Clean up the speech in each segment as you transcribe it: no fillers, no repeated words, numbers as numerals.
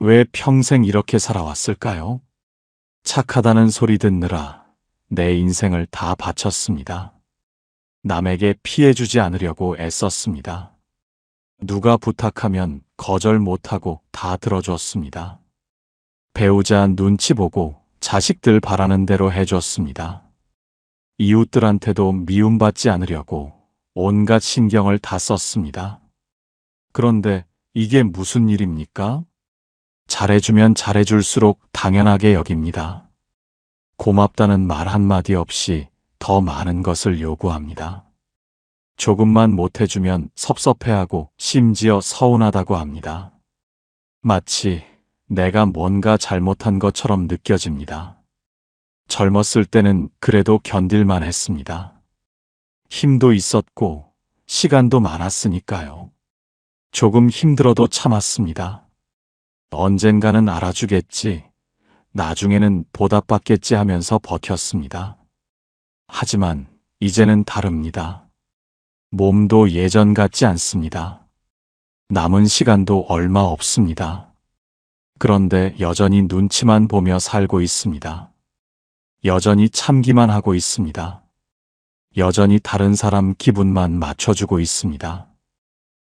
왜 평생 이렇게 살아왔을까요? 착하다는 소리 듣느라 내 인생을 다 바쳤습니다. 남에게 피해주지 않으려고 애썼습니다. 누가 부탁하면 거절 못하고 다 들어줬습니다. 배우자 눈치 보고 자식들 바라는 대로 해줬습니다. 이웃들한테도 미움받지 않으려고 온갖 신경을 다 썼습니다. 그런데 이게 무슨 일입니까? 잘해주면 잘해줄수록 당연하게 여깁니다. 고맙다는 말 한마디 없이 더 많은 것을 요구합니다. 조금만 못해주면 섭섭해하고 심지어 서운하다고 합니다. 마치 내가 뭔가 잘못한 것처럼 느껴집니다. 젊었을 때는 그래도 견딜만 했습니다. 힘도 있었고 시간도 많았으니까요. 조금 힘들어도 참았습니다. 언젠가는 알아주겠지, 나중에는 보답받겠지 하면서 버텼습니다. 하지만 이제는 다릅니다. 몸도 예전 같지 않습니다. 남은 시간도 얼마 없습니다. 그런데 여전히 눈치만 보며 살고 있습니다. 여전히 참기만 하고 있습니다. 여전히 다른 사람 기분만 맞춰주고 있습니다.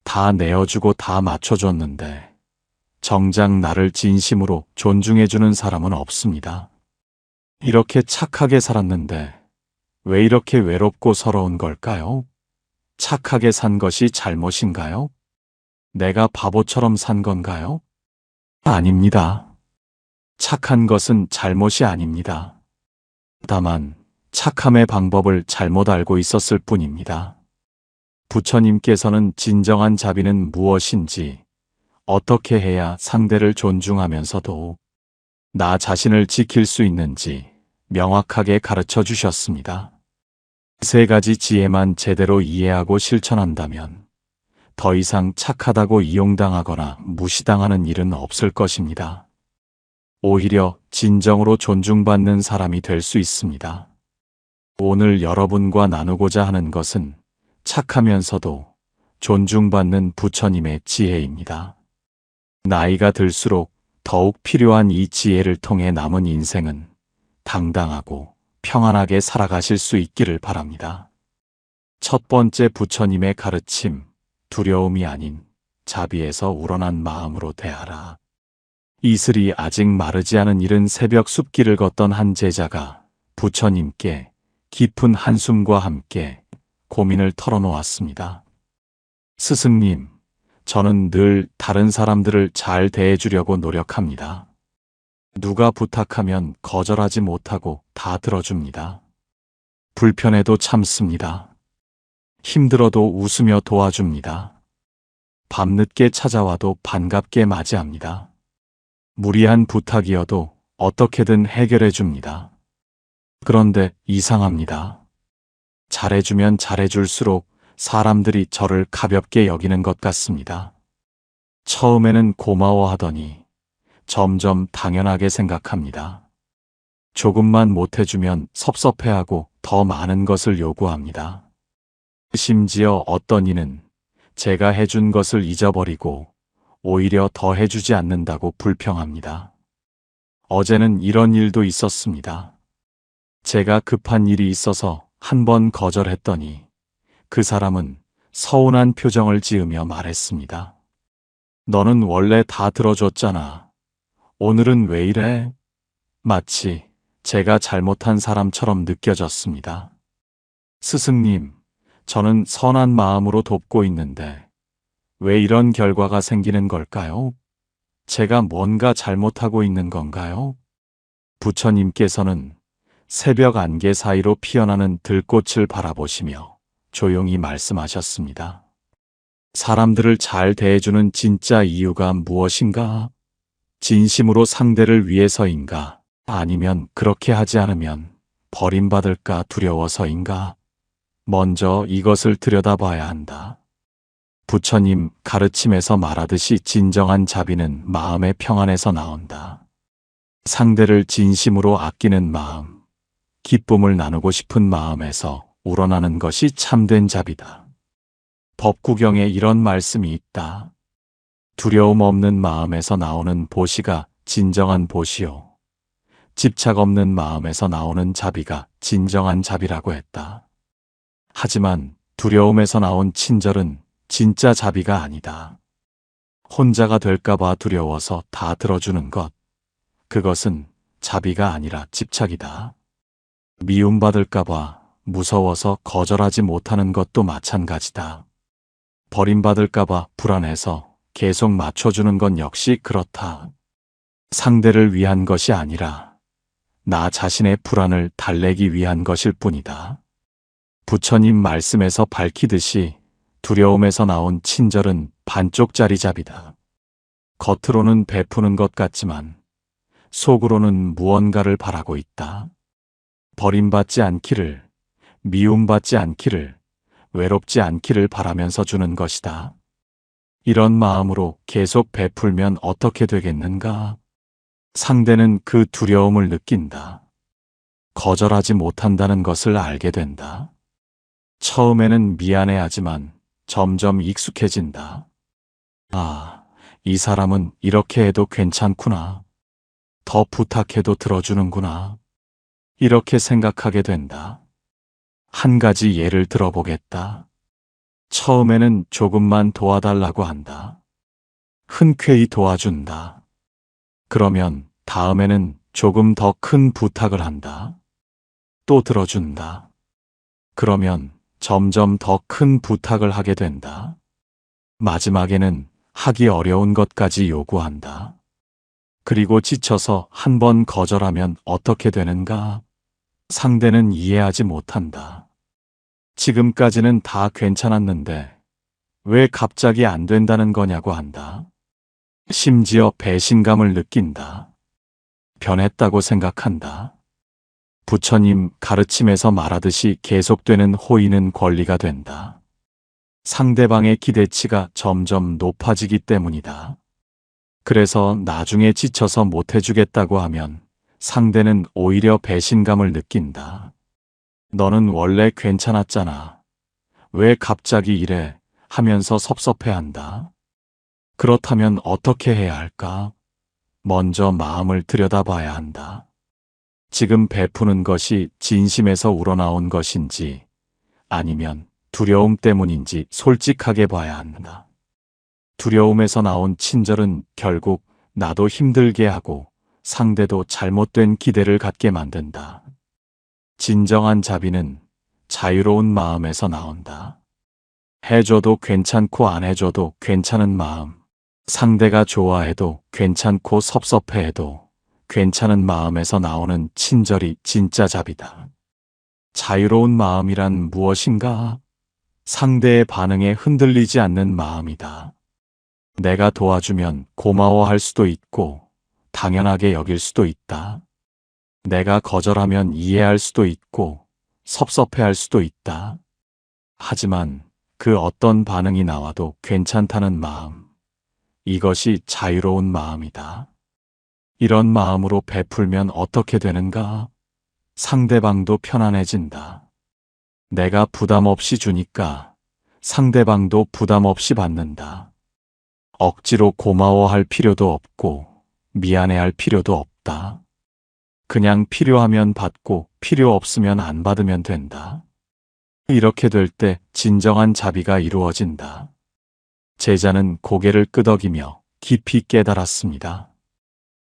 다 내어주고 다 맞춰줬는데 정작 나를 진심으로 존중해주는 사람은 없습니다. 이렇게 착하게 살았는데 왜 이렇게 외롭고 서러운 걸까요? 착하게 산 것이 잘못인가요? 내가 바보처럼 산 건가요? 아닙니다. 착한 것은 잘못이 아닙니다. 다만 착함의 방법을 잘못 알고 있었을 뿐입니다. 부처님께서는 진정한 자비는 무엇인지, 어떻게 해야 상대를 존중하면서도 나 자신을 지킬 수 있는지 명확하게 가르쳐 주셨습니다. 세 가지 지혜만 제대로 이해하고 실천한다면 더 이상 착하다고 이용당하거나 무시당하는 일은 없을 것입니다. 오히려 진정으로 존중받는 사람이 될 수 있습니다. 오늘 여러분과 나누고자 하는 것은 착하면서도 존중받는 부처님의 지혜입니다. 나이가 들수록 더욱 필요한 이 지혜를 통해 남은 인생은 당당하고 평안하게 살아가실 수 있기를 바랍니다. 첫 번째 부처님의 가르침, 두려움이 아닌 자비에서 우러난 마음으로 대하라. 이슬이 아직 마르지 않은 이른 새벽 숲길을 걷던 한 제자가 부처님께 깊은 한숨과 함께 고민을 털어놓았습니다. 스승님, 저는 늘 다른 사람들을 잘 대해주려고 노력합니다. 누가 부탁하면 거절하지 못하고 다 들어줍니다. 불편해도 참습니다. 힘들어도 웃으며 도와줍니다. 밤늦게 찾아와도 반갑게 맞이합니다. 무리한 부탁이어도 어떻게든 해결해 줍니다. 그런데 이상합니다. 잘해주면 잘해줄수록 사람들이 저를 가볍게 여기는 것 같습니다. 처음에는 고마워하더니 점점 당연하게 생각합니다. 조금만 못해주면 섭섭해하고 더 많은 것을 요구합니다. 심지어 어떤 이는 제가 해준 것을 잊어버리고 오히려 더 해주지 않는다고 불평합니다. 어제는 이런 일도 있었습니다. 제가 급한 일이 있어서 한 번 거절했더니 그 사람은 서운한 표정을 지으며 말했습니다. 너는 원래 다 들어줬잖아. 오늘은 왜 이래? 마치 제가 잘못한 사람처럼 느껴졌습니다. 스승님, 저는 선한 마음으로 돕고 있는데 왜 이런 결과가 생기는 걸까요? 제가 뭔가 잘못하고 있는 건가요? 부처님께서는 새벽 안개 사이로 피어나는 들꽃을 바라보시며 조용히 말씀하셨습니다. 사람들을 잘 대해주는 진짜 이유가 무엇인가? 진심으로 상대를 위해서인가? 아니면 그렇게 하지 않으면 버림받을까 두려워서인가? 먼저 이것을 들여다봐야 한다. 부처님 가르침에서 말하듯이 진정한 자비는 마음의 평안에서 나온다. 상대를 진심으로 아끼는 마음, 기쁨을 나누고 싶은 마음에서 우러나는 것이 참된 자비다. 법구경에 이런 말씀이 있다. 두려움 없는 마음에서 나오는 보시가 진정한 보시요. 집착 없는 마음에서 나오는 자비가 진정한 자비라고 했다. 하지만 두려움에서 나온 친절은 진짜 자비가 아니다. 혼자가 될까봐 두려워서 다 들어주는 것. 그것은 자비가 아니라 집착이다. 미움받을까봐 무서워서 거절하지 못하는 것도 마찬가지다. 버림받을까봐 불안해서 계속 맞춰주는 건 역시 그렇다. 상대를 위한 것이 아니라 나 자신의 불안을 달래기 위한 것일 뿐이다. 부처님 말씀에서 밝히듯이 두려움에서 나온 친절은 반쪽짜리 자비다. 겉으로는 베푸는 것 같지만 속으로는 무언가를 바라고 있다. 버림받지 않기를, 미움받지 않기를, 외롭지 않기를 바라면서 주는 것이다. 이런 마음으로 계속 베풀면 어떻게 되겠는가? 상대는 그 두려움을 느낀다. 거절하지 못한다는 것을 알게 된다. 처음에는 미안해하지만 점점 익숙해진다. 아, 이 사람은 이렇게 해도 괜찮구나. 더 부탁해도 들어주는구나. 이렇게 생각하게 된다. 한 가지 예를 들어보겠다. 처음에는 조금만 도와달라고 한다. 흔쾌히 도와준다. 그러면 다음에는 조금 더 큰 부탁을 한다. 또 들어준다. 그러면 점점 더 큰 부탁을 하게 된다. 마지막에는 하기 어려운 것까지 요구한다. 그리고 지쳐서 한 번 거절하면 어떻게 되는가? 상대는 이해하지 못한다. 지금까지는 다 괜찮았는데 왜 갑자기 안 된다는 거냐고 한다. 심지어 배신감을 느낀다. 변했다고 생각한다. 부처님 가르침에서 말하듯이 계속되는 호의는 권리가 된다. 상대방의 기대치가 점점 높아지기 때문이다. 그래서 나중에 지쳐서 못해주겠다고 하면 상대는 오히려 배신감을 느낀다. 너는 원래 괜찮았잖아. 왜 갑자기 이래? 하면서 섭섭해한다. 그렇다면 어떻게 해야 할까? 먼저 마음을 들여다봐야 한다. 지금 베푸는 것이 진심에서 우러나온 것인지 아니면 두려움 때문인지 솔직하게 봐야 한다. 두려움에서 나온 친절은 결국 나도 힘들게 하고 상대도 잘못된 기대를 갖게 만든다. 진정한 자비는 자유로운 마음에서 나온다. 해줘도 괜찮고 안 해줘도 괜찮은 마음. 상대가 좋아해도 괜찮고 섭섭해해도 괜찮은 마음에서 나오는 친절이 진짜 자비다. 자유로운 마음이란 무엇인가? 상대의 반응에 흔들리지 않는 마음이다. 내가 도와주면 고마워할 수도 있고 당연하게 여길 수도 있다. 내가 거절하면 이해할 수도 있고 섭섭해할 수도 있다. 하지만 그 어떤 반응이 나와도 괜찮다는 마음. 이것이 자유로운 마음이다. 이런 마음으로 베풀면 어떻게 되는가? 상대방도 편안해진다. 내가 부담 없이 주니까 상대방도 부담 없이 받는다. 억지로 고마워할 필요도 없고 미안해할 필요도 없다. 그냥 필요하면 받고 필요 없으면 안 받으면 된다. 이렇게 될 때 진정한 자비가 이루어진다. 제자는 고개를 끄덕이며 깊이 깨달았습니다.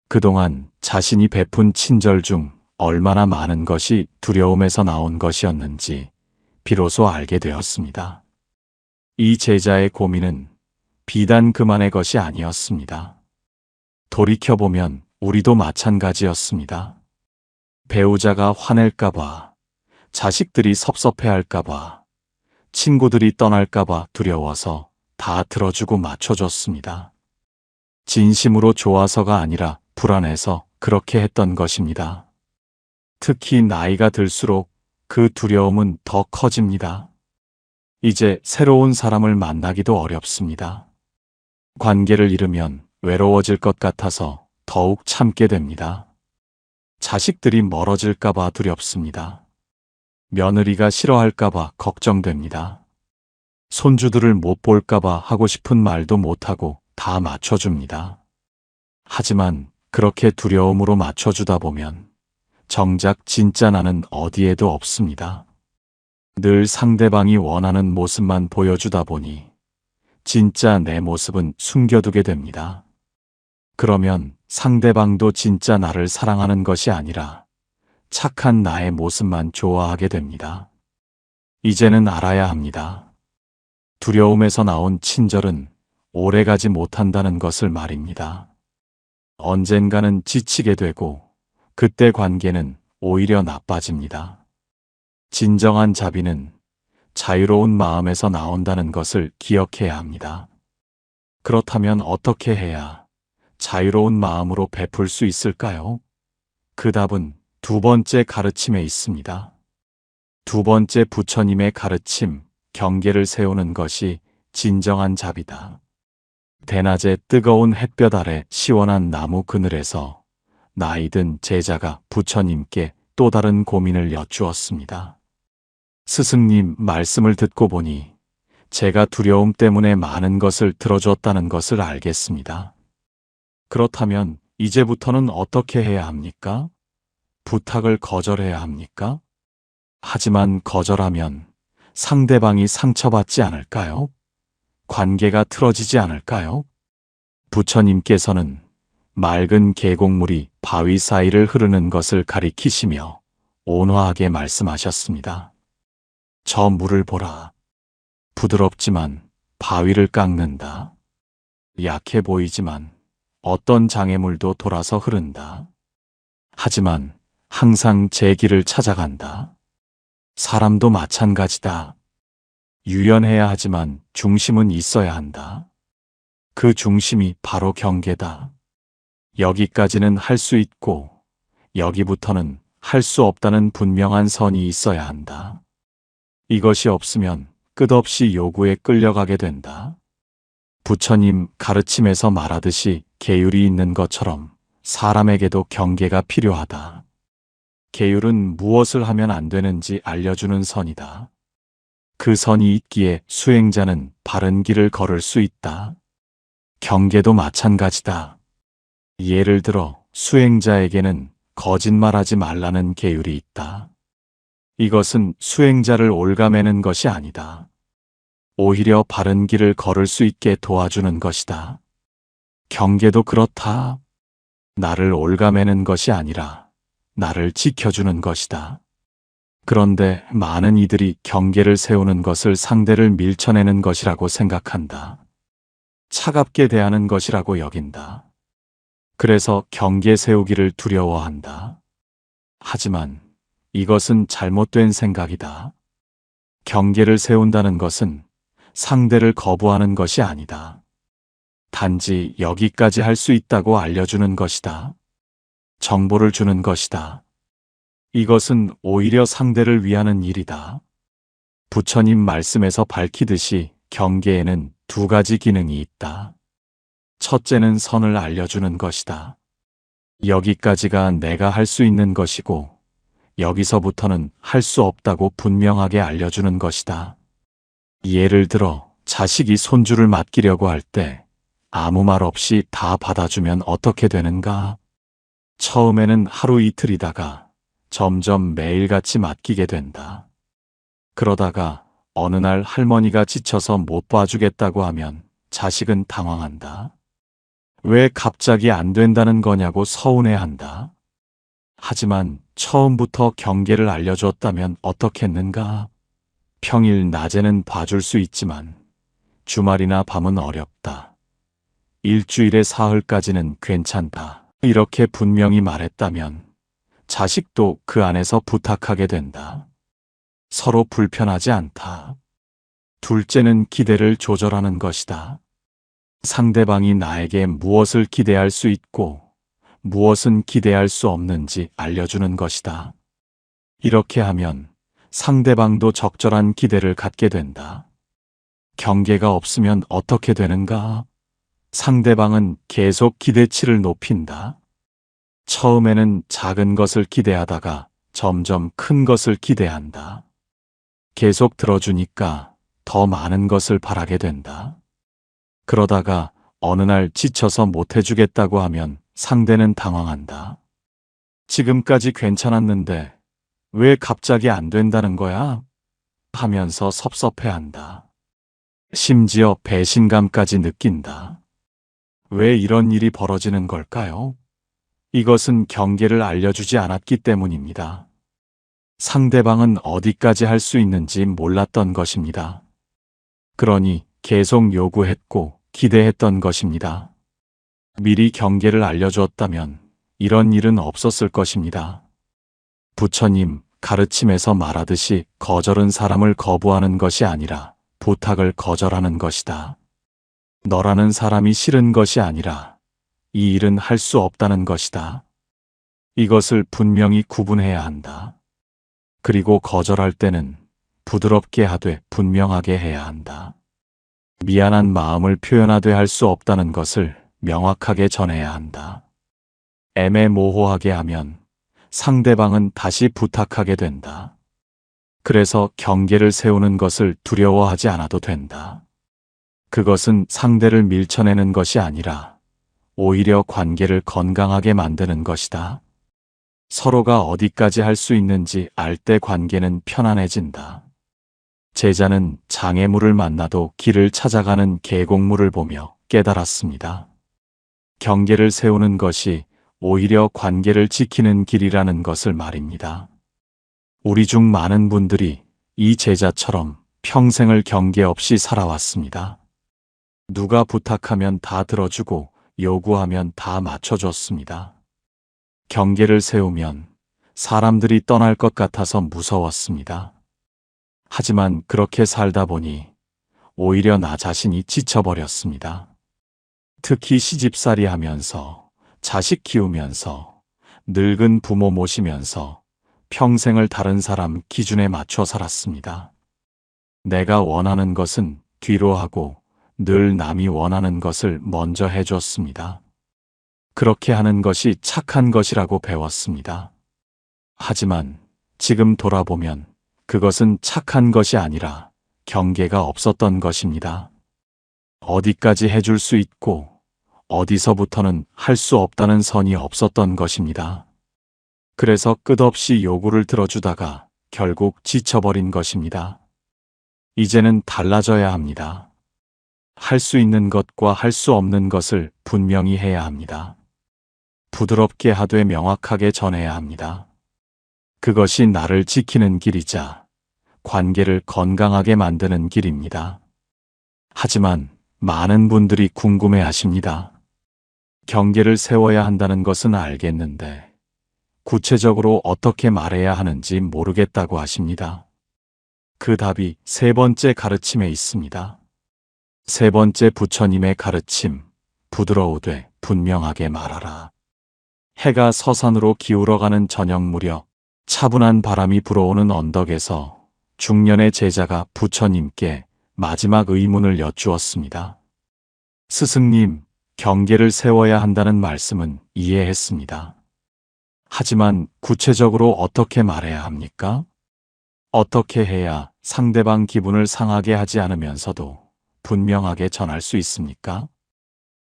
그동안 자신이 베푼 친절 중 얼마나 많은 것이 두려움에서 나온 것이었는지 비로소 알게 되었습니다. 이 제자의 고민은 비단 그만의 것이 아니었습니다. 돌이켜보면 우리도 마찬가지였습니다. 배우자가 화낼까봐, 자식들이 섭섭해할까봐, 친구들이 떠날까봐 두려워서 다 들어주고 맞춰줬습니다. 진심으로 좋아서가 아니라 불안해서 그렇게 했던 것입니다. 특히 나이가 들수록 그 두려움은 더 커집니다. 이제 새로운 사람을 만나기도 어렵습니다. 관계를 잃으면 외로워질 것 같아서 더욱 참게 됩니다. 자식들이 멀어질까봐 두렵습니다. 며느리가 싫어할까봐 걱정됩니다. 손주들을 못 볼까봐 하고 싶은 말도 못하고 다 맞춰줍니다. 하지만 그렇게 두려움으로 맞춰주다 보면 정작 진짜 나는 어디에도 없습니다. 늘 상대방이 원하는 모습만 보여주다 보니 진짜 내 모습은 숨겨두게 됩니다. 그러면 상대방도 진짜 나를 사랑하는 것이 아니라 착한 나의 모습만 좋아하게 됩니다. 이제는 알아야 합니다. 두려움에서 나온 친절은 오래가지 못한다는 것을 말입니다. 언젠가는 지치게 되고 그때 관계는 오히려 나빠집니다. 진정한 자비는 자유로운 마음에서 나온다는 것을 기억해야 합니다. 그렇다면 어떻게 해야 자유로운 마음으로 베풀 수 있을까요? 그 답은 두 번째 가르침에 있습니다. 두 번째 부처님의 가르침, 경계를 세우는 것이 진정한 자비다. 대낮에 뜨거운 햇볕 아래 시원한 나무 그늘에서 나이든 제자가 부처님께 또 다른 고민을 여쭈었습니다. 스승님 말씀을 듣고 보니 제가 두려움 때문에 많은 것을 들어줬다는 것을 알겠습니다. 그렇다면 이제부터는 어떻게 해야 합니까? 부탁을 거절해야 합니까? 하지만 거절하면 상대방이 상처받지 않을까요? 관계가 틀어지지 않을까요? 부처님께서는 맑은 계곡물이 바위 사이를 흐르는 것을 가리키시며 온화하게 말씀하셨습니다. 저 물을 보라. 부드럽지만 바위를 깎는다. 약해 보이지만 어떤 장애물도 돌아서 흐른다. 하지만 항상 제 길을 찾아간다. 사람도 마찬가지다. 유연해야 하지만 중심은 있어야 한다. 그 중심이 바로 경계다. 여기까지는 할 수 있고 여기부터는 할 수 없다는 분명한 선이 있어야 한다. 이것이 없으면 끝없이 요구에 끌려가게 된다. 부처님 가르침에서 말하듯이 계율이 있는 것처럼 사람에게도 경계가 필요하다. 계율은 무엇을 하면 안 되는지 알려주는 선이다. 그 선이 있기에 수행자는 바른 길을 걸을 수 있다. 경계도 마찬가지다. 예를 들어 수행자에게는 거짓말하지 말라는 계율이 있다. 이것은 수행자를 옭아매는 것이 아니다. 오히려 바른 길을 걸을 수 있게 도와주는 것이다. 경계도 그렇다. 나를 옭아매는 것이 아니라 나를 지켜주는 것이다. 그런데 많은 이들이 경계를 세우는 것을 상대를 밀쳐내는 것이라고 생각한다. 차갑게 대하는 것이라고 여긴다. 그래서 경계 세우기를 두려워한다. 하지만 이것은 잘못된 생각이다. 경계를 세운다는 것은 상대를 거부하는 것이 아니다. 단지 여기까지 할 수 있다고 알려주는 것이다. 정보를 주는 것이다. 이것은 오히려 상대를 위하는 일이다. 부처님 말씀에서 밝히듯이 경계에는 두 가지 기능이 있다. 첫째는 선을 알려주는 것이다. 여기까지가 내가 할 수 있는 것이고 여기서부터는 할 수 없다고 분명하게 알려주는 것이다. 예를 들어 자식이 손주를 맡기려고 할 때 아무 말 없이 다 받아주면 어떻게 되는가? 처음에는 하루 이틀이다가 점점 매일같이 맡기게 된다. 그러다가 어느 날 할머니가 지쳐서 못 봐주겠다고 하면 자식은 당황한다. 왜 갑자기 안 된다는 거냐고 서운해한다. 하지만 처음부터 경계를 알려줬다면 어떻겠는가? 평일 낮에는 봐줄 수 있지만 주말이나 밤은 어렵다. 일주일에 사흘까지는 괜찮다. 이렇게 분명히 말했다면 자식도 그 안에서 부탁하게 된다. 서로 불편하지 않다. 둘째는 기대를 조절하는 것이다. 상대방이 나에게 무엇을 기대할 수 있고 무엇은 기대할 수 없는지 알려주는 것이다. 이렇게 하면 상대방도 적절한 기대를 갖게 된다. 경계가 없으면 어떻게 되는가? 상대방은 계속 기대치를 높인다. 처음에는 작은 것을 기대하다가 점점 큰 것을 기대한다. 계속 들어주니까 더 많은 것을 바라게 된다. 그러다가 어느 날 지쳐서 못해주겠다고 하면 상대는 당황한다. 지금까지 괜찮았는데 왜 갑자기 안 된다는 거야? 하면서 섭섭해한다. 심지어 배신감까지 느낀다. 왜 이런 일이 벌어지는 걸까요? 이것은 경계를 알려주지 않았기 때문입니다. 상대방은 어디까지 할 수 있는지 몰랐던 것입니다. 그러니 계속 요구했고 기대했던 것입니다. 미리 경계를 알려주었다면 이런 일은 없었을 것입니다. 부처님 가르침에서 말하듯이 거절은 사람을 거부하는 것이 아니라 부탁을 거절하는 것이다. 너라는 사람이 싫은 것이 아니라 이 일은 할 수 없다는 것이다. 이것을 분명히 구분해야 한다. 그리고 거절할 때는 부드럽게 하되 분명하게 해야 한다. 미안한 마음을 표현하되 할 수 없다는 것을 명확하게 전해야 한다. 애매모호하게 하면 상대방은 다시 부탁하게 된다. 그래서 경계를 세우는 것을 두려워하지 않아도 된다. 그것은 상대를 밀쳐내는 것이 아니라 오히려 관계를 건강하게 만드는 것이다. 서로가 어디까지 할 수 있는지 알 때 관계는 편안해진다. 제자는 장애물을 만나도 길을 찾아가는 계곡물을 보며 깨달았습니다. 경계를 세우는 것이 오히려 관계를 지키는 길이라는 것을 말입니다. 우리 중 많은 분들이 이 제자처럼 평생을 경계 없이 살아왔습니다. 누가 부탁하면 다 들어주고 요구하면 다 맞춰줬습니다. 경계를 세우면 사람들이 떠날 것 같아서 무서웠습니다. 하지만 그렇게 살다 보니 오히려 나 자신이 지쳐버렸습니다. 특히 시집살이 하면서, 자식 키우면서, 늙은 부모 모시면서 평생을 다른 사람 기준에 맞춰 살았습니다. 내가 원하는 것은 뒤로 하고 늘 남이 원하는 것을 먼저 해줬습니다. 그렇게 하는 것이 착한 것이라고 배웠습니다. 하지만 지금 돌아보면 그것은 착한 것이 아니라 경계가 없었던 것입니다. 어디까지 해줄 수 있고 어디서부터는 할 수 없다는 선이 없었던 것입니다. 그래서 끝없이 요구를 들어주다가 결국 지쳐버린 것입니다. 이제는 달라져야 합니다. 할 수 있는 것과 할 수 없는 것을 분명히 해야 합니다. 부드럽게 하되 명확하게 전해야 합니다. 그것이 나를 지키는 길이자 관계를 건강하게 만드는 길입니다. 하지만 많은 분들이 궁금해 하십니다. 경계를 세워야 한다는 것은 알겠는데 구체적으로 어떻게 말해야 하는지 모르겠다고 하십니다. 그 답이 세 번째 가르침에 있습니다. 세 번째 부처님의 가르침, 부드러우되 분명하게 말하라. 해가 서산으로 기울어가는 저녁 무렵 차분한 바람이 불어오는 언덕에서 중년의 제자가 부처님께 마지막 의문을 여쭈었습니다. 스승님, 경계를 세워야 한다는 말씀은 이해했습니다. 하지만 구체적으로 어떻게 말해야 합니까? 어떻게 해야 상대방 기분을 상하게 하지 않으면서도 분명하게 전할 수 있습니까?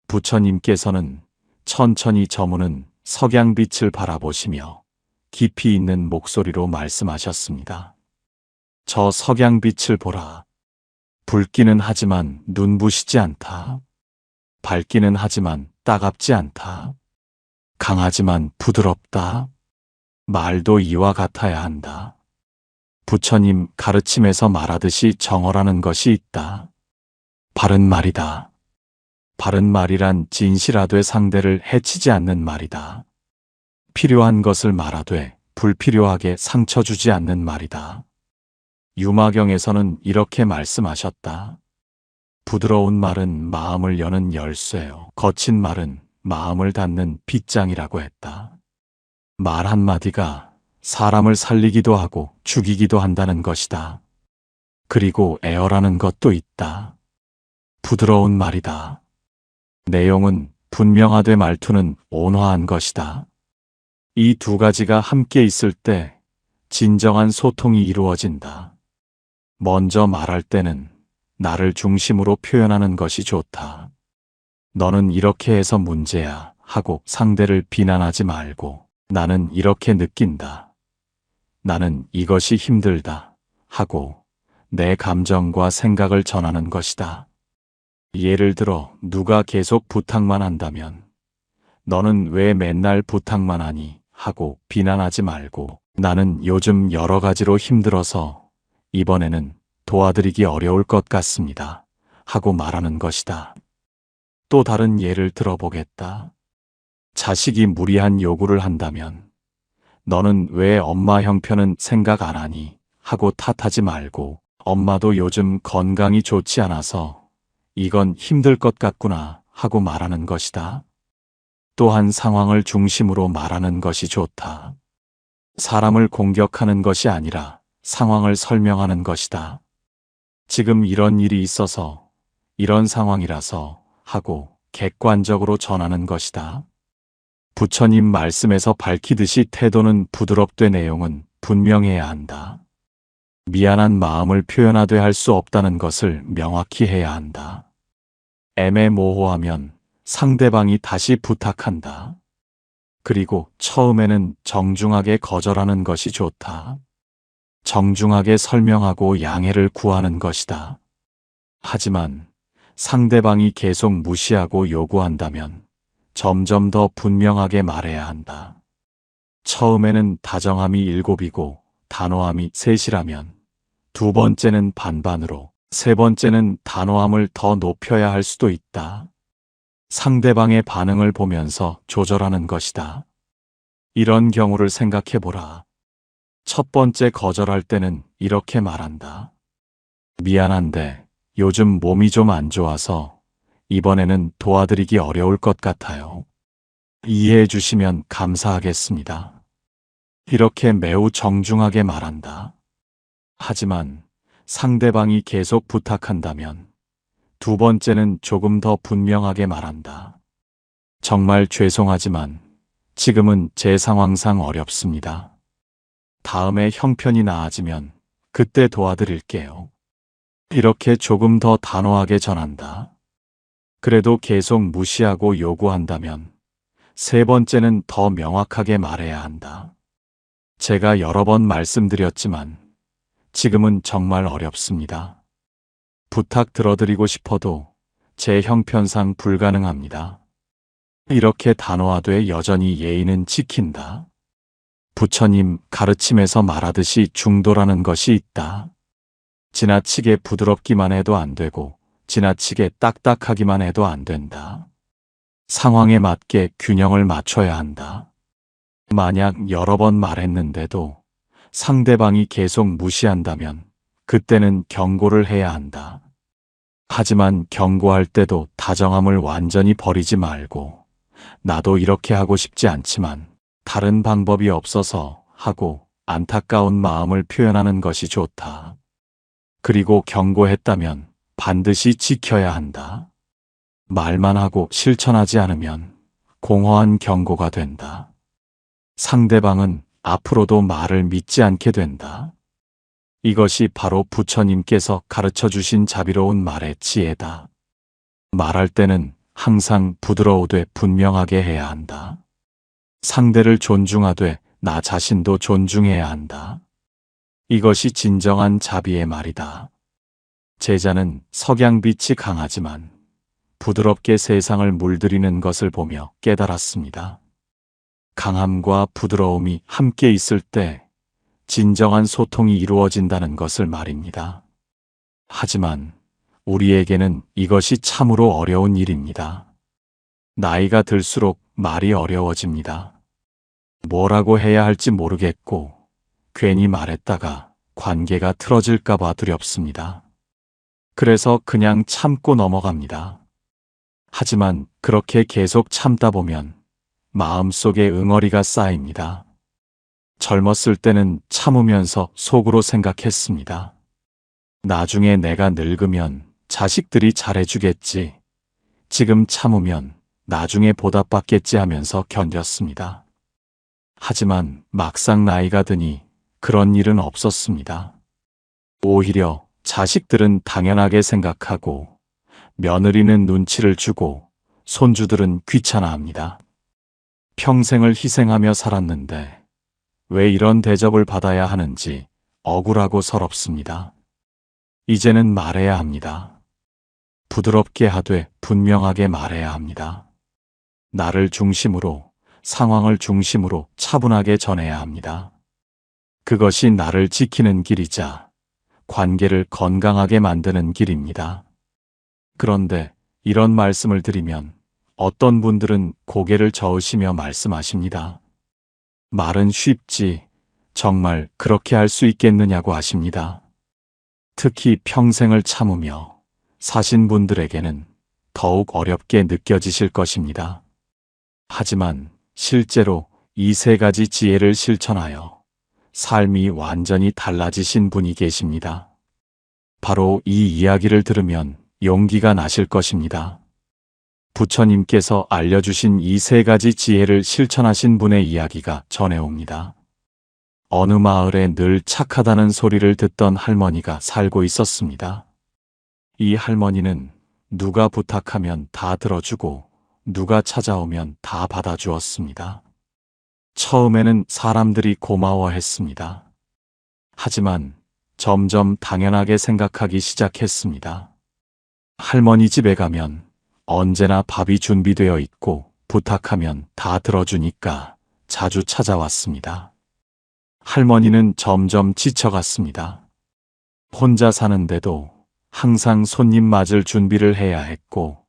부처님께서는 천천히 저무는 석양빛을 바라보시며 깊이 있는 목소리로 말씀하셨습니다. 저 석양빛을 보라. 붉기는 하지만 눈부시지 않다. 밝기는 하지만 따갑지 않다. 강하지만 부드럽다. 말도 이와 같아야 한다. 부처님 가르침에서 말하듯이 정어라는 것이 있다. 바른 말이다. 바른 말이란 진실하되 상대를 해치지 않는 말이다. 필요한 것을 말하되 불필요하게 상처 주지 않는 말이다. 유마경에서는 이렇게 말씀하셨다. 부드러운 말은 마음을 여는 열쇠요. 거친 말은 마음을 닫는 빗장이라고 했다. 말 한마디가 사람을 살리기도 하고 죽이기도 한다는 것이다. 그리고 애어라는 것도 있다. 부드러운 말이다. 내용은 분명하되 말투는 온화한 것이다. 이 두 가지가 함께 있을 때 진정한 소통이 이루어진다. 먼저 말할 때는 나를 중심으로 표현하는 것이 좋다. 너는 이렇게 해서 문제야 하고 상대를 비난하지 말고 나는 이렇게 느낀다. 나는 이것이 힘들다 하고 내 감정과 생각을 전하는 것이다. 예를 들어 누가 계속 부탁만 한다면 너는 왜 맨날 부탁만 하니 하고 비난하지 말고 나는 요즘 여러 가지로 힘들어서 이번에는 도와드리기 어려울 것 같습니다 하고 말하는 것이다. 또 다른 예를 들어보겠다. 자식이 무리한 요구를 한다면 너는 왜 엄마 형편은 생각 안 하니 하고 탓하지 말고 엄마도 요즘 건강이 좋지 않아서 이건 힘들 것 같구나 하고 말하는 것이다. 또한 상황을 중심으로 말하는 것이 좋다. 사람을 공격하는 것이 아니라 상황을 설명하는 것이다. 지금 이런 일이 있어서 이런 상황이라서 하고 객관적으로 전하는 것이다. 부처님 말씀에서 밝히듯이 태도는 부드럽되 내용은 분명해야 한다. 미안한 마음을 표현하되 할 수 없다는 것을 명확히 해야 한다. 애매모호하면 상대방이 다시 부탁한다. 그리고 처음에는 정중하게 거절하는 것이 좋다. 정중하게 설명하고 양해를 구하는 것이다. 하지만 상대방이 계속 무시하고 요구한다면 점점 더 분명하게 말해야 한다. 처음에는 다정함이 7이고 단호함이 3이라면 두 번째는 반반으로, 세 번째는 단호함을 더 높여야 할 수도 있다. 상대방의 반응을 보면서 조절하는 것이다. 이런 경우를 생각해보라. 첫 번째 거절할 때는 이렇게 말한다. 미안한데 요즘 몸이 좀 안 좋아서 이번에는 도와드리기 어려울 것 같아요. 이해해 주시면 감사하겠습니다. 이렇게 매우 정중하게 말한다. 하지만 상대방이 계속 부탁한다면 두 번째는 조금 더 분명하게 말한다. 정말 죄송하지만 지금은 제 상황상 어렵습니다. 다음에 형편이 나아지면 그때 도와드릴게요. 이렇게 조금 더 단호하게 전한다. 그래도 계속 무시하고 요구한다면 세 번째는 더 명확하게 말해야 한다. 제가 여러 번 말씀드렸지만 지금은 정말 어렵습니다. 부탁 들어드리고 싶어도 제 형편상 불가능합니다. 이렇게 단호하되 여전히 예의는 지킨다. 부처님 가르침에서 말하듯이 중도라는 것이 있다. 지나치게 부드럽기만 해도 안 되고 지나치게 딱딱하기만 해도 안 된다. 상황에 맞게 균형을 맞춰야 한다. 만약 여러 번 말했는데도 상대방이 계속 무시한다면 그때는 경고를 해야 한다. 하지만 경고할 때도 다정함을 완전히 버리지 말고 나도 이렇게 하고 싶지 않지만 다른 방법이 없어서 하고 안타까운 마음을 표현하는 것이 좋다. 그리고 경고했다면 반드시 지켜야 한다. 말만 하고 실천하지 않으면 공허한 경고가 된다. 상대방은 앞으로도 말을 믿지 않게 된다. 이것이 바로 부처님께서 가르쳐 주신 자비로운 말의 지혜다. 말할 때는 항상 부드러우되 분명하게 해야 한다. 상대를 존중하되 나 자신도 존중해야 한다. 이것이 진정한 자비의 말이다. 제자는 석양빛이 강하지만 부드럽게 세상을 물들이는 것을 보며 깨달았습니다. 강함과 부드러움이 함께 있을 때 진정한 소통이 이루어진다는 것을 말입니다. 하지만 우리에게는 이것이 참으로 어려운 일입니다. 나이가 들수록 말이 어려워집니다. 뭐라고 해야 할지 모르겠고 괜히 말했다가 관계가 틀어질까봐 두렵습니다. 그래서 그냥 참고 넘어갑니다. 하지만 그렇게 계속 참다 보면 마음속에 응어리가 쌓입니다. 젊었을 때는 참으면서 속으로 생각했습니다. 나중에 내가 늙으면 자식들이 잘해주겠지. 지금 참으면 나중에 보답받겠지 하면서 견뎠습니다. 하지만 막상 나이가 드니 그런 일은 없었습니다. 오히려 자식들은 당연하게 생각하고 며느리는 눈치를 주고 손주들은 귀찮아합니다. 평생을 희생하며 살았는데 왜 이런 대접을 받아야 하는지 억울하고 서럽습니다. 이제는 말해야 합니다. 부드럽게 하되 분명하게 말해야 합니다. 나를 중심으로, 상황을 중심으로 차분하게 전해야 합니다. 그것이 나를 지키는 길이자 관계를 건강하게 만드는 길입니다. 그런데 이런 말씀을 드리면 어떤 분들은 고개를 저으시며 말씀하십니다. 말은 쉽지 정말 그렇게 할 수 있겠느냐고 하십니다. 특히 평생을 참으며 사신 분들에게는 더욱 어렵게 느껴지실 것입니다. 하지만 실제로 이 세 가지 지혜를 실천하여 삶이 완전히 달라지신 분이 계십니다. 바로 이 이야기를 들으면 용기가 나실 것입니다. 부처님께서 알려주신 이 세 가지 지혜를 실천하신 분의 이야기가 전해옵니다. 어느 마을에 늘 착하다는 소리를 듣던 할머니가 살고 있었습니다. 이 할머니는 누가 부탁하면 다 들어주고 누가 찾아오면 다 받아주었습니다. 처음에는 사람들이 고마워했습니다. 하지만 점점 당연하게 생각하기 시작했습니다. 할머니 집에 가면 언제나 밥이 준비되어 있고 부탁하면 다 들어주니까 자주 찾아왔습니다. 할머니는 점점 지쳐갔습니다. 혼자 사는데도 항상 손님 맞을 준비를 해야 했고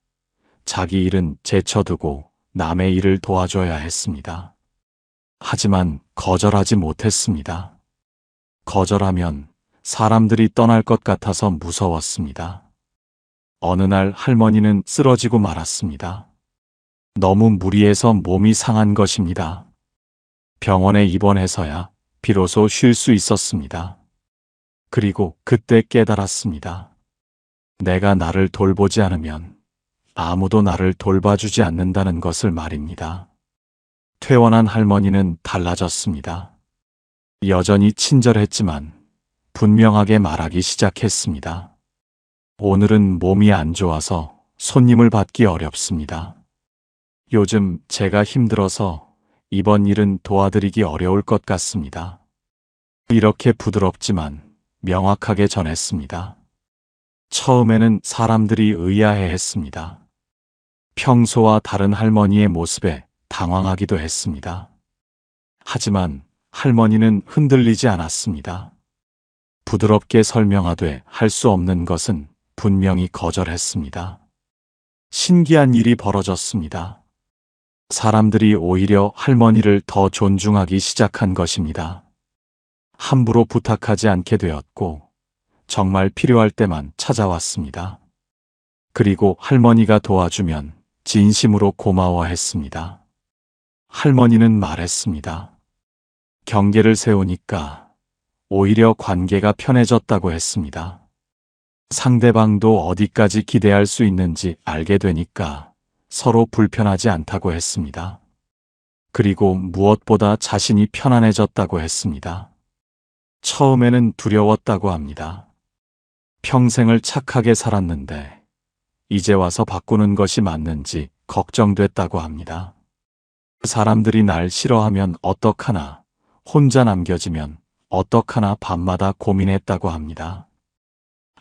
자기 일은 제쳐두고 남의 일을 도와줘야 했습니다. 하지만 거절하지 못했습니다. 거절하면 사람들이 떠날 것 같아서 무서웠습니다. 어느 날 할머니는 쓰러지고 말았습니다. 너무 무리해서 몸이 상한 것입니다. 병원에 입원해서야 비로소 쉴 수 있었습니다. 그리고 그때 깨달았습니다. 내가 나를 돌보지 않으면 아무도 나를 돌봐주지 않는다는 것을 말입니다. 퇴원한 할머니는 달라졌습니다. 여전히 친절했지만 분명하게 말하기 시작했습니다. 오늘은 몸이 안 좋아서 손님을 받기 어렵습니다. 요즘 제가 힘들어서 이번 일은 도와드리기 어려울 것 같습니다. 이렇게 부드럽지만 명확하게 전했습니다. 처음에는 사람들이 의아해했습니다. 평소와 다른 할머니의 모습에 당황하기도 했습니다. 하지만 할머니는 흔들리지 않았습니다. 부드럽게 설명하되 할 수 없는 것은 분명히 거절했습니다. 신기한 일이 벌어졌습니다. 사람들이 오히려 할머니를 더 존중하기 시작한 것입니다. 함부로 부탁하지 않게 되었고 정말 필요할 때만 찾아왔습니다. 그리고 할머니가 도와주면 진심으로 고마워했습니다. 할머니는 말했습니다. 경계를 세우니까 오히려 관계가 편해졌다고 했습니다. 상대방도 어디까지 기대할 수 있는지 알게 되니까 서로 불편하지 않다고 했습니다. 그리고 무엇보다 자신이 편안해졌다고 했습니다. 처음에는 두려웠다고 합니다. 평생을 착하게 살았는데 이제 와서 바꾸는 것이 맞는지 걱정됐다고 합니다. 사람들이 날 싫어하면 어떡하나, 혼자 남겨지면 어떡하나 밤마다 고민했다고 합니다.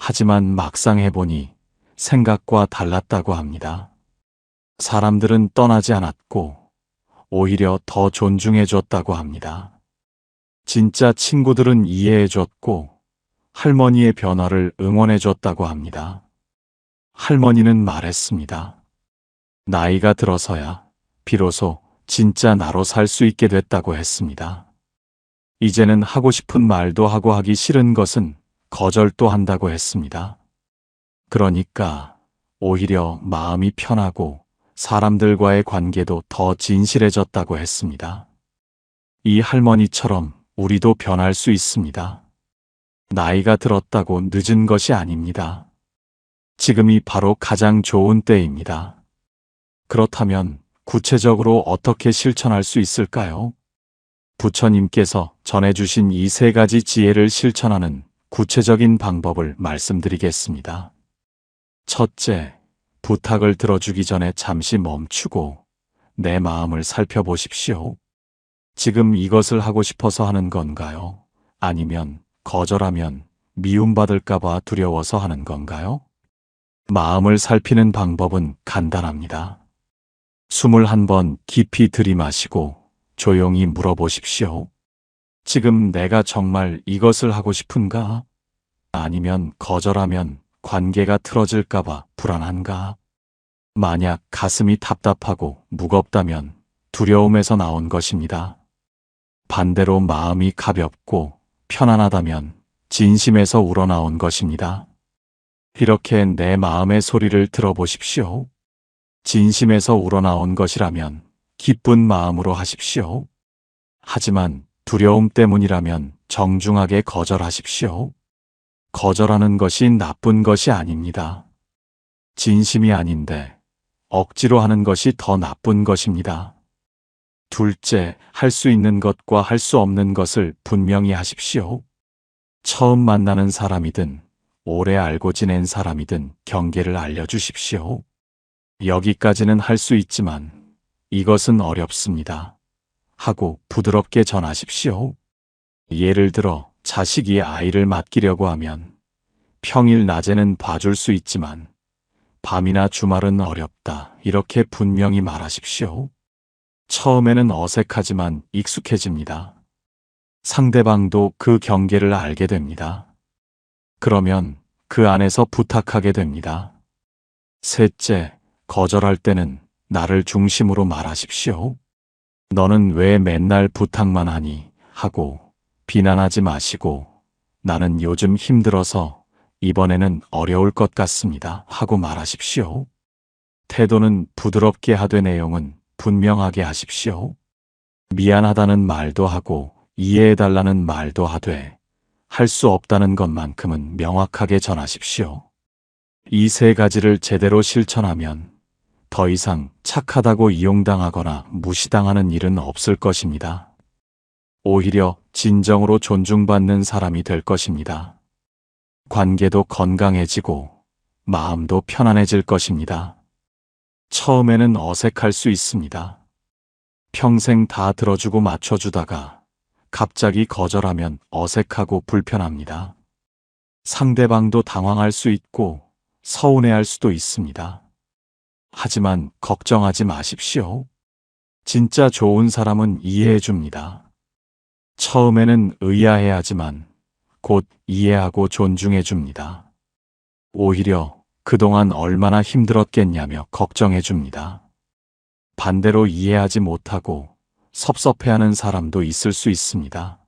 하지만 막상 해보니 생각과 달랐다고 합니다. 사람들은 떠나지 않았고 오히려 더 존중해줬다고 합니다. 진짜 친구들은 이해해줬고 할머니의 변화를 응원해줬다고 합니다. 할머니는 말했습니다. 나이가 들어서야 비로소 진짜 나로 살 수 있게 됐다고 했습니다. 이제는 하고 싶은 말도 하고 하기 싫은 것은 거절도 한다고 했습니다. 그러니까 오히려 마음이 편하고 사람들과의 관계도 더 진실해졌다고 했습니다. 이 할머니처럼 우리도 변할 수 있습니다. 나이가 들었다고 늦은 것이 아닙니다. 지금이 바로 가장 좋은 때입니다. 그렇다면 구체적으로 어떻게 실천할 수 있을까요? 부처님께서 전해주신 이 세 가지 지혜를 실천하는 구체적인 방법을 말씀드리겠습니다. 첫째, 부탁을 들어주기 전에 잠시 멈추고 내 마음을 살펴보십시오. 지금 이것을 하고 싶어서 하는 건가요? 아니면 거절하면 미움받을까봐 두려워서 하는 건가요? 마음을 살피는 방법은 간단합니다. 숨을 한 번 깊이 들이마시고 조용히 물어보십시오. 지금 내가 정말 이것을 하고 싶은가? 아니면 거절하면 관계가 틀어질까봐 불안한가? 만약 가슴이 답답하고 무겁다면 두려움에서 나온 것입니다. 반대로 마음이 가볍고 편안하다면 진심에서 우러나온 것입니다. 이렇게 내 마음의 소리를 들어보십시오. 진심에서 우러나온 것이라면 기쁜 마음으로 하십시오. 하지만 두려움 때문이라면 정중하게 거절하십시오. 거절하는 것이 나쁜 것이 아닙니다. 진심이 아닌데 억지로 하는 것이 더 나쁜 것입니다. 둘째, 할 수 있는 것과 할 수 없는 것을 분명히 하십시오. 처음 만나는 사람이든 오래 알고 지낸 사람이든 경계를 알려주십시오. 여기까지는 할 수 있지만 이것은 어렵습니다. 하고 부드럽게 전하십시오. 예를 들어 자식이 아이를 맡기려고 하면 평일 낮에는 봐줄 수 있지만 밤이나 주말은 어렵다. 이렇게 분명히 말하십시오. 처음에는 어색하지만 익숙해집니다. 상대방도 그 경계를 알게 됩니다. 그러면 그 안에서 부탁하게 됩니다. 셋째, 거절할 때는 나를 중심으로 말하십시오. 너는 왜 맨날 부탁만 하니? 하고 비난하지 마시고 나는 요즘 힘들어서 이번에는 어려울 것 같습니다. 하고 말하십시오. 태도는 부드럽게 하되 내용은 분명하게 하십시오. 미안하다는 말도 하고 이해해달라는 말도 하되 할 수 없다는 것만큼은 명확하게 전하십시오. 이 세 가지를 제대로 실천하면 더 이상 착하다고 이용당하거나 무시당하는 일은 없을 것입니다. 오히려 진정으로 존중받는 사람이 될 것입니다. 관계도 건강해지고 마음도 편안해질 것입니다. 처음에는 어색할 수 있습니다. 평생 다 들어주고 맞춰주다가 갑자기 거절하면 어색하고 불편합니다. 상대방도 당황할 수 있고 서운해할 수도 있습니다. 하지만 걱정하지 마십시오. 진짜 좋은 사람은 이해해 줍니다. 처음에는 의아해하지만 곧 이해하고 존중해 줍니다. 오히려 그동안 얼마나 힘들었겠냐며 걱정해 줍니다. 반대로 이해하지 못하고 섭섭해하는 사람도 있을 수 있습니다.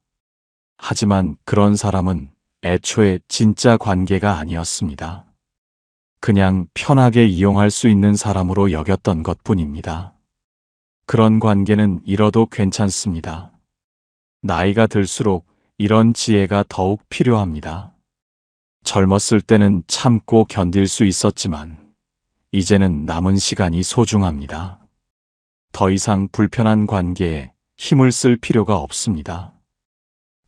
하지만 그런 사람은 애초에 진짜 관계가 아니었습니다. 그냥 편하게 이용할 수 있는 사람으로 여겼던 것뿐입니다. 그런 관계는 잃어도 괜찮습니다. 나이가 들수록 이런 지혜가 더욱 필요합니다. 젊었을 때는 참고 견딜 수 있었지만 이제는 남은 시간이 소중합니다. 더 이상 불편한 관계에 힘을 쓸 필요가 없습니다.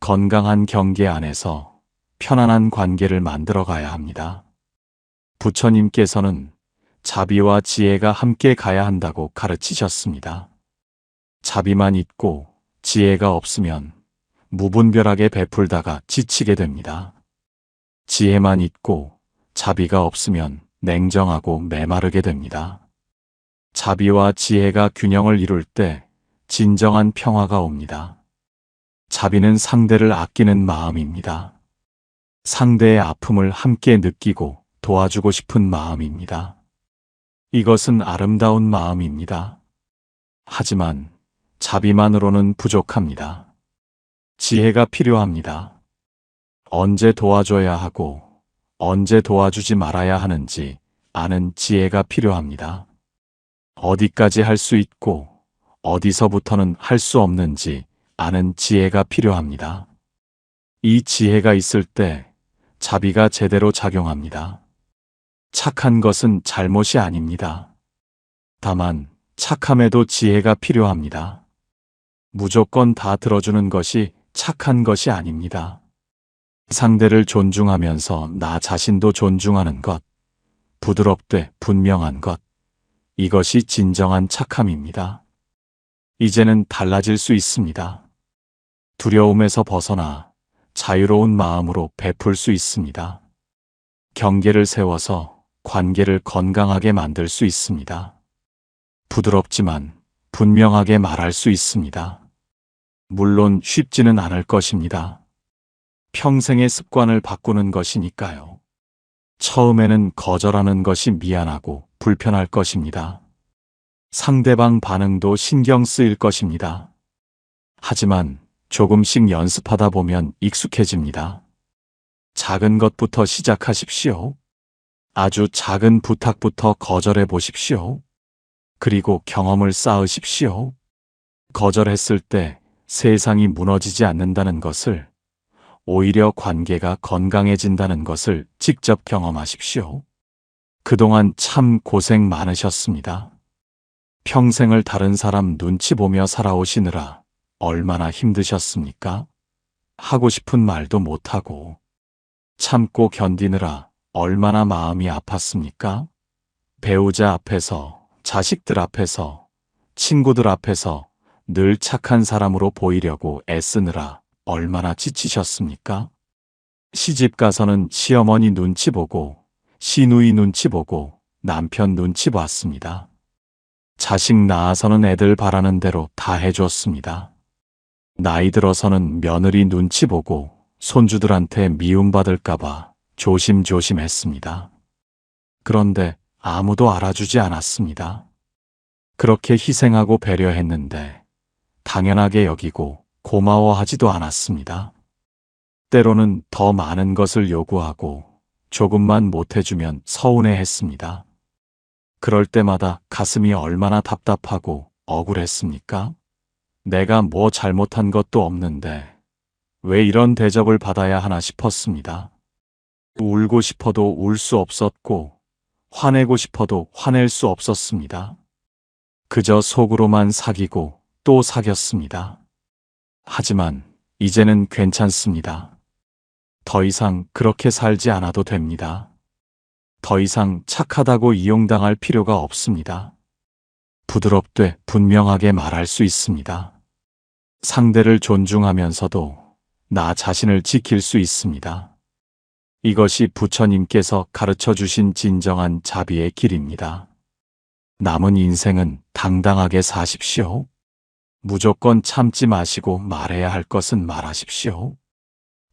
건강한 경계 안에서 편안한 관계를 만들어 가야 합니다. 부처님께서는 자비와 지혜가 함께 가야 한다고 가르치셨습니다. 자비만 있고 지혜가 없으면 무분별하게 베풀다가 지치게 됩니다. 지혜만 있고 자비가 없으면 냉정하고 메마르게 됩니다. 자비와 지혜가 균형을 이룰 때 진정한 평화가 옵니다. 자비는 상대를 아끼는 마음입니다. 상대의 아픔을 함께 느끼고 도와주고 싶은 마음입니다. 이것은 아름다운 마음입니다. 하지만 자비만으로는 부족합니다. 지혜가 필요합니다. 언제 도와줘야 하고 언제 도와주지 말아야 하는지 아는 지혜가 필요합니다. 어디까지 할 수 있고 어디서부터는 할 수 없는지 아는 지혜가 필요합니다. 이 지혜가 있을 때 자비가 제대로 작용합니다. 착한 것은 잘못이 아닙니다. 다만 착함에도 지혜가 필요합니다. 무조건 다 들어주는 것이 착한 것이 아닙니다. 상대를 존중하면서 나 자신도 존중하는 것, 부드럽되 분명한 것. 이것이 진정한 착함입니다. 이제는 달라질 수 있습니다. 두려움에서 벗어나 자유로운 마음으로 베풀 수 있습니다. 경계를 세워서 관계를 건강하게 만들 수 있습니다. 부드럽지만 분명하게 말할 수 있습니다. 물론 쉽지는 않을 것입니다. 평생의 습관을 바꾸는 것이니까요. 처음에는 거절하는 것이 미안하고 불편할 것입니다. 상대방 반응도 신경 쓰일 것입니다. 하지만 조금씩 연습하다 보면 익숙해집니다. 작은 것부터 시작하십시오. 아주 작은 부탁부터 거절해 보십시오. 그리고 경험을 쌓으십시오. 거절했을 때 세상이 무너지지 않는다는 것을, 오히려 관계가 건강해진다는 것을 직접 경험하십시오. 그동안 참 고생 많으셨습니다. 평생을 다른 사람 눈치 보며 살아오시느라 얼마나 힘드셨습니까? 하고 싶은 말도 못하고 참고 견디느라 얼마나 마음이 아팠습니까? 배우자 앞에서, 자식들 앞에서, 친구들 앞에서 늘 착한 사람으로 보이려고 애쓰느라 얼마나 지치셨습니까? 시집 가서는 시어머니 눈치 보고, 시누이 눈치 보고, 남편 눈치 봤습니다. 자식 낳아서는 애들 바라는 대로 다 해줬습니다. 나이 들어서는 며느리 눈치 보고 손주들한테 미움받을까봐 조심조심했습니다. 그런데 아무도 알아주지 않았습니다. 그렇게 희생하고 배려했는데 당연하게 여기고 고마워하지도 않았습니다. 때로는 더 많은 것을 요구하고 조금만 못해주면 서운해했습니다. 그럴 때마다 가슴이 얼마나 답답하고 억울했습니까? 내가 뭐 잘못한 것도 없는데 왜 이런 대접을 받아야 하나 싶었습니다. 울고 싶어도 울 수 없었고 화내고 싶어도 화낼 수 없었습니다. 그저 속으로만 사귀고 또 사귀었습니다. 하지만 이제는 괜찮습니다. 더 이상 그렇게 살지 않아도 됩니다. 더 이상 착하다고 이용당할 필요가 없습니다. 부드럽되 분명하게 말할 수 있습니다. 상대를 존중하면서도 나 자신을 지킬 수 있습니다. 이것이 부처님께서 가르쳐 주신 진정한 자비의 길입니다. 남은 인생은 당당하게 사십시오. 무조건 참지 마시고 말해야 할 것은 말하십시오.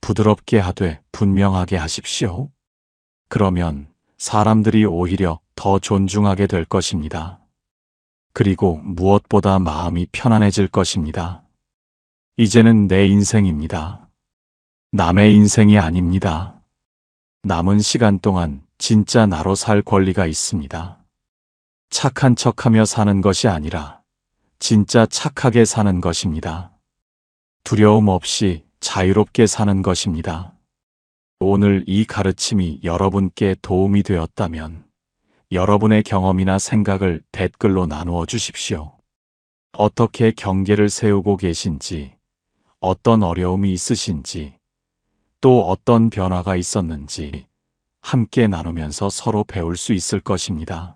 부드럽게 하되 분명하게 하십시오. 그러면 사람들이 오히려 더 존중하게 될 것입니다. 그리고 무엇보다 마음이 편안해질 것입니다. 이제는 내 인생입니다. 남의 인생이 아닙니다. 남은 시간 동안 진짜 나로 살 권리가 있습니다. 착한 척하며 사는 것이 아니라 진짜 착하게 사는 것입니다. 두려움 없이 자유롭게 사는 것입니다. 오늘 이 가르침이 여러분께 도움이 되었다면 여러분의 경험이나 생각을 댓글로 나누어 주십시오. 어떻게 경계를 세우고 계신지, 어떤 어려움이 있으신지, 또 어떤 변화가 있었는지 함께 나누면서 서로 배울 수 있을 것입니다.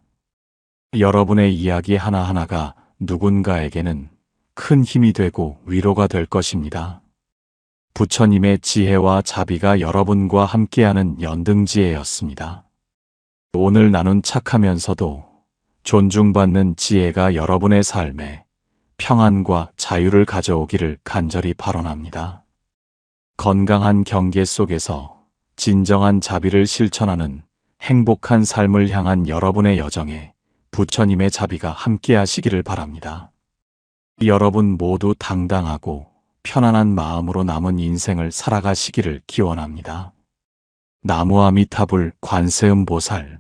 여러분의 이야기 하나하나가 누군가에게는 큰 힘이 되고 위로가 될 것입니다. 부처님의 지혜와 자비가 여러분과 함께하는 연등지혜였습니다. 오늘 나눈 착하면서도 존중받는 지혜가 여러분의 삶에 평안과 자유를 가져오기를 간절히 발언합니다. 건강한 경계 속에서 진정한 자비를 실천하는 행복한 삶을 향한 여러분의 여정에 부처님의 자비가 함께하시기를 바랍니다. 여러분 모두 당당하고 편안한 마음으로 남은 인생을 살아가시기를 기원합니다. 나무아미타불 관세음보살